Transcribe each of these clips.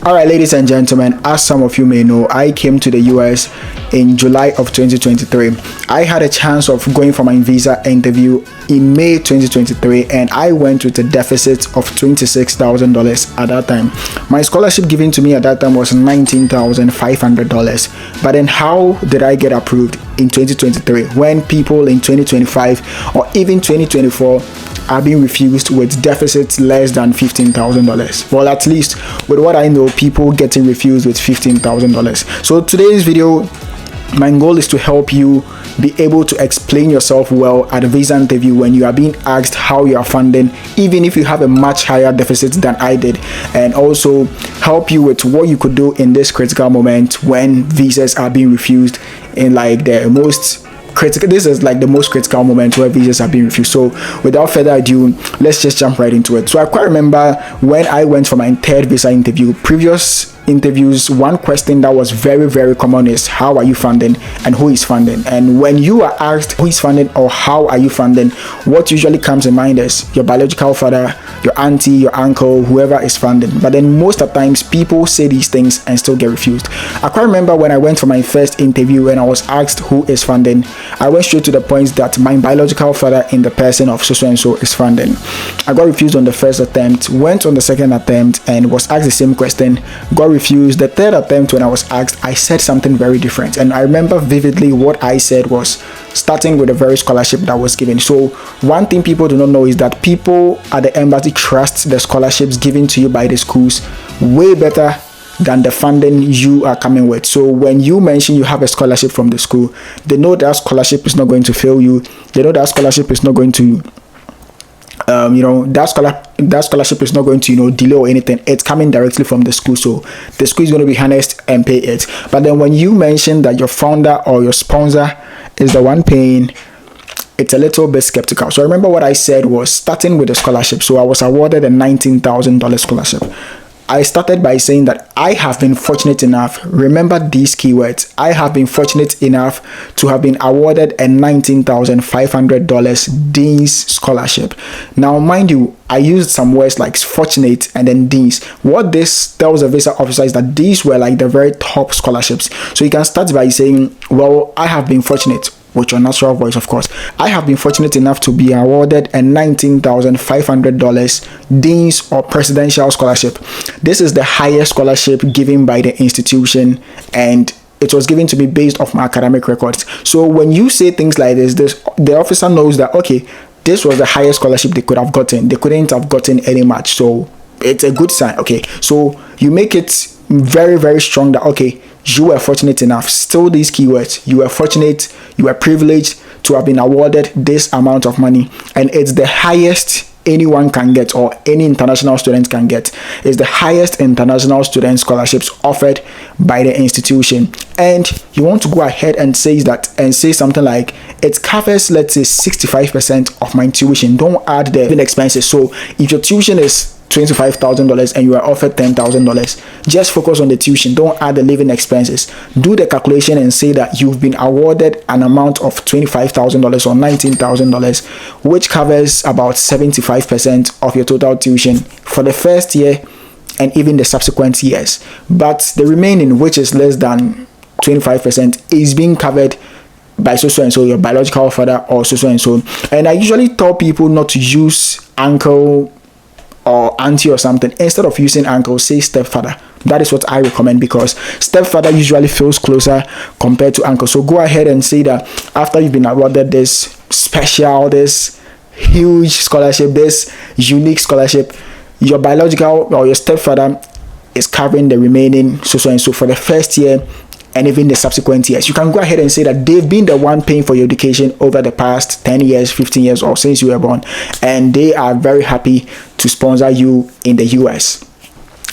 Alright, ladies and gentlemen, as some of you may know, I came to the US in July of 2023. I had a chance of going for my visa interview in May 2023, and I went with a deficit of $26,000 at that time. My scholarship given to me at that time was $19,500. But then how did I get approved in 2023 when people in 2025 or even 2024 are being refused with deficits less than $15,000? Well, at least with what I know, people getting refused with $15,000. So today's video, my goal is to help you be able to explain yourself well at a visa interview when you are being asked how you are funding, even if you have a much higher deficit than I did, and also help you with what you could do in this critical moment when visas are being refused in like the most critical. This is like the most critical moment where visas are being refused. So without further ado, let's just jump right into it. So I quite remember when I went for my third visa interview. Previous interviews, one question that was very common is how are you funding and who is funding. And when you are asked who is funding or how are you funding, what usually comes in mind is your biological father, your auntie, your uncle, whoever is funding. But then most of the times people say these things and still get refused. I quite remember when I went for my first interview and I was asked who is funding, I went straight to the point that my biological father in the person of so and so is funding. I got refused on the first attempt, went on the second attempt and was asked the same question, got refused. The third attempt, when I was asked, I said something very different, and I remember vividly what I said was starting with a very scholarship that was given. So one thing people do not know is that people at the embassy trust the scholarships given to you by the schools way better than the funding you are coming with. So when you mention you have a scholarship from the school, they know that scholarship is not going to fail you. They know that scholarship is not going to that scholarship is not going to delay or anything. It's coming directly from the school, so the school is going to be honest and pay it. But then when you mention that your founder or your sponsor is the one paying, it's a little bit skeptical. So I remember what I said was starting with the scholarship. So I was awarded a $19,000 scholarship. I started by saying that I have been fortunate enough, remember these keywords, I have been fortunate enough to have been awarded a $19,500 Dean's Scholarship. Now, mind you, I used some words like fortunate and then Dean's. What this tells the visa officer is that these were like the very top scholarships. So you can start by saying, well, I have been fortunate, with your natural voice, of course. I have been fortunate enough to be awarded a $19,500 Dean's or Presidential Scholarship. This is the highest scholarship given by the institution, and it was given to me based off my academic records. So when you say things like this, the officer knows that, okay, this was the highest scholarship they could have gotten. They couldn't have gotten any match. So it's a good sign. Okay, so you make it very strong that, okay, you were fortunate enough. Still these keywords, you were fortunate, you were privileged to have been awarded this amount of money, and it's the highest anyone can get or any international student can get. It's the highest international student scholarships offered by the institution. And you want to go ahead and say that and say something like it covers, let's say, 65% of my tuition. Don't add the living expenses. So if your tuition is $25,000 and you are offered $10,000, just focus on the tuition. Don't add the living expenses. Do the calculation and say that you've been awarded an amount of $25,000 or $19,000, which covers about 75% of your total tuition for the first year and even the subsequent years. But the remaining, which is less than 25%, is being covered by so and so, your biological father or so and so. And I usually tell people not to use uncle or auntie or something. Instead of using uncle, say stepfather. That is what I recommend, because stepfather usually feels closer compared to uncle. So go ahead and say that after you've been awarded this special, this huge scholarship, this unique scholarship, your biological or your stepfather is covering the remaining so and so for the first year and even the subsequent years. You can go ahead and say that they've been the one paying for your education over the past 10 years, 15 years, or since you were born, and they are very happy to sponsor you in the US.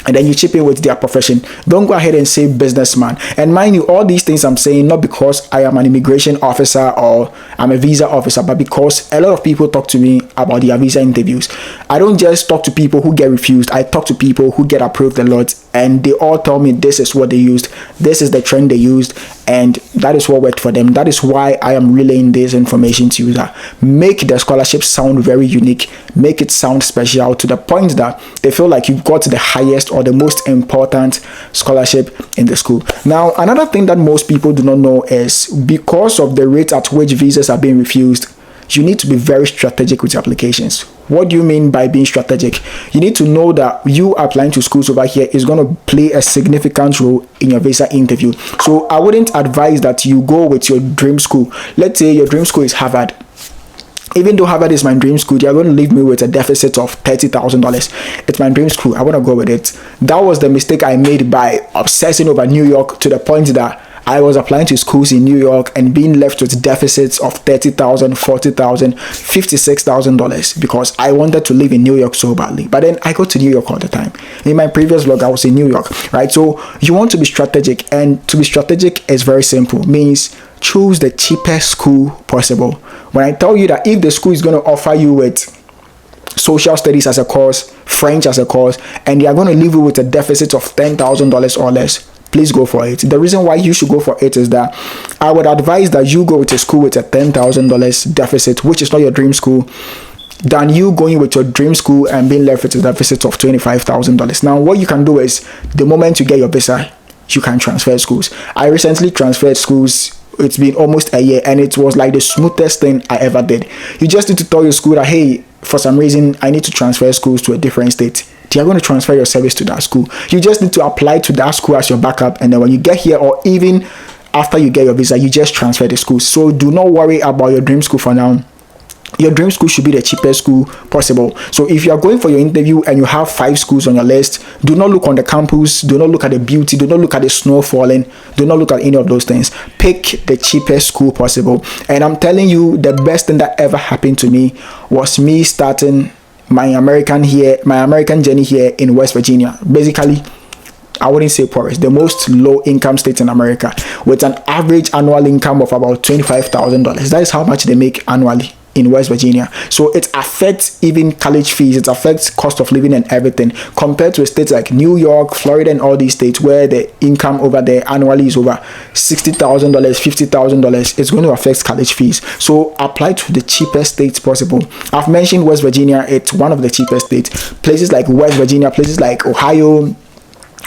And then you chip in with their profession. Don't go ahead and say businessman. And mind you, all these things I'm saying not because I am an immigration officer or I'm a visa officer, but because a lot of people talk to me about their visa interviews. I don't just talk to people who get refused. I talk to people who get approved a lot, and they all tell me this is what they used, this is the trend they used, and that is what worked for them. That is why I am relaying this information to you, that make the scholarship sound very unique, make it sound special to the point that they feel like you got the highest or the most important scholarship in the school. Now, another thing that most people do not know is because of the rate at which visas are being refused, you need to be very strategic with your applications. What do you mean by being strategic? You need to know that you applying to schools over here is going to play a significant role in your visa interview. So I wouldn't advise that you go with your dream school. Let's say your dream school is Harvard. Even though Harvard is my dream school, they are going to leave me with a deficit of $30,000. It's my dream school. I want to go with it. That was the mistake I made by obsessing over New York to the point that I was applying to schools in New York and being left with deficits of $30,000, $40,000, $56,000 because I wanted to live in New York so badly. But then I go to New York all the time. In my previous vlog, I was in New York, right? So you want to be strategic, and to be strategic is very simple. Means choose the cheapest school possible. When I tell you that if the school is going to offer you with social studies as a course, French as a course, and they are going to leave you with a deficit of $10,000 or less, please go for it. The reason why you should go for it is that I would advise that you go with a school with a $10,000 deficit, which is not your dream school, than you going with your dream school and being left with a deficit of $25,000. Now, what you can do is the moment you get your visa, you can transfer schools. I recently transferred schools. It's been almost a year, and it was like the smoothest thing I ever did. You just need to tell your school that, hey, for some reason, I need to transfer schools to a different state. They are going to transfer your service to that school. You just need to apply to that school as your backup, and then when you get here, or even after you get your visa, you just transfer the school. So do not worry about your dream school for now. Your dream school should be the cheapest school possible. So if you are going for your interview and you have 5 schools on your list, do not look on the campus, do not look at the beauty, do not look at the snow falling, do not look at any of those things. Pick the cheapest school possible. And I'm telling you, the best thing that ever happened to me was me starting my American journey here in West Virginia. Basically, I wouldn't say poorest, the most low income state in America, with an average annual income of about $25,000. That is how much they make annually in West Virginia. So it affects even college fees, it affects cost of living and everything, compared to states like New York, Florida, and all these states where the income over there annually is over $60,000, $50,000. It's going to affect college fees. So apply to the cheapest states possible. I've mentioned West Virginia, it's one of the cheapest states. Places like West Virginia, places like Ohio,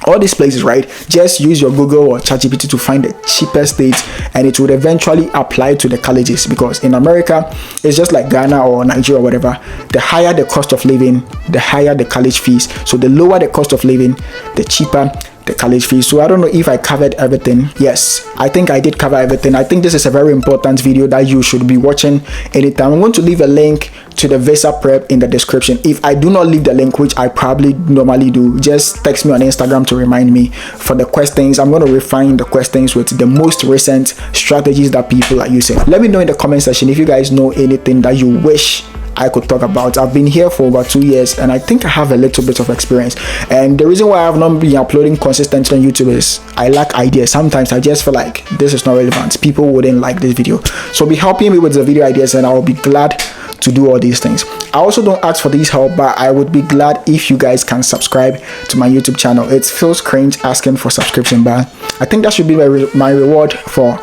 all these places, right? Just use your Google or ChatGPT to find the cheapest states, and it would eventually apply to the colleges, because in America, it's just like Ghana or Nigeria or whatever. The higher the cost of living, the higher the college fees. So the lower the cost of living, the cheaper the college fees. So I don't know if I covered everything. Yes, I think I did cover everything. I think this is a very important video that you should be watching anytime. I'm going to leave a link to the visa prep in the description. If I do not leave the link, which I probably normally do, just text me on Instagram to remind me. For the questions, I'm going to refine the questions with the most recent strategies that people are using. Let me know in the comment section if you guys know anything that you wish I could talk about. I've been here for over 2 years, and I think I have a little bit of experience. And the reason why I have not been uploading consistently on YouTube is I lack ideas. Sometimes I just feel like this is not relevant. People wouldn't like this video. So be helping me with the video ideas, and I will be glad to do all these things. I also don't ask for these help, but I would be glad if you guys can subscribe to my YouTube channel. It feels cringe asking for subscription, but I think that should be my reward for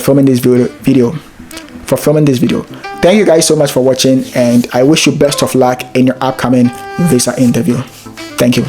filming this video. Thank you guys so much for watching, and I wish you best of luck in your upcoming visa interview. Thank you.